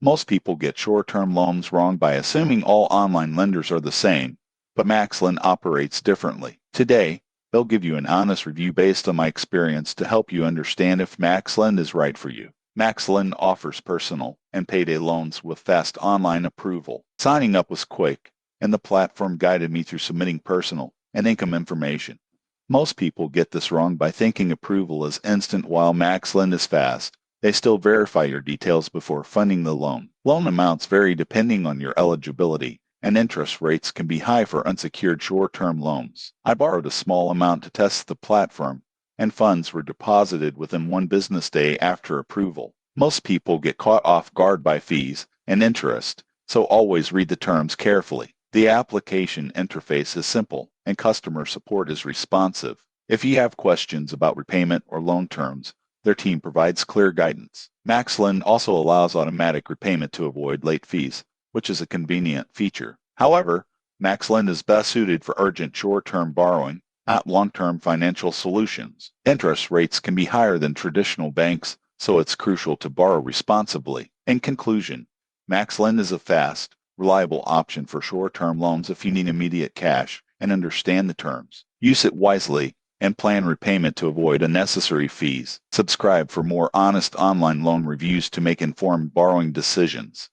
Most people get short-term loans wrong by assuming all online lenders are the same, but Maxlend operates differently. Today, they'll give you an honest review based on my experience to help you understand if Maxlend is right for you. Maxlend offers personal and payday loans with fast online approval. Signing up was quick, and the platform guided me through submitting personal and income information. Most people get this wrong by thinking approval is instant while Maxlend is fast. They still verify your details before funding the loan. Loan amounts vary depending on your eligibility, and interest rates can be high for unsecured short-term loans. I borrowed a small amount to test the platform, and funds were deposited within one business day after approval. Most people get caught off guard by fees and interest, so always read the terms carefully. The application interface is simple, and customer support is responsive. If you have questions about repayment or loan terms, their team provides clear guidance. Maxlend also allows automatic repayment to avoid late fees, which is a convenient feature. However, Maxlend is best suited for urgent short-term borrowing, not long-term financial solutions. Interest rates can be higher than traditional banks, so it's crucial to borrow responsibly. In conclusion, Maxlend is a fast, reliable option for short-term loans if you need immediate cash and understand the terms. Use it wisely and plan repayment to avoid unnecessary fees. Subscribe for more honest online loan reviews to make informed borrowing decisions.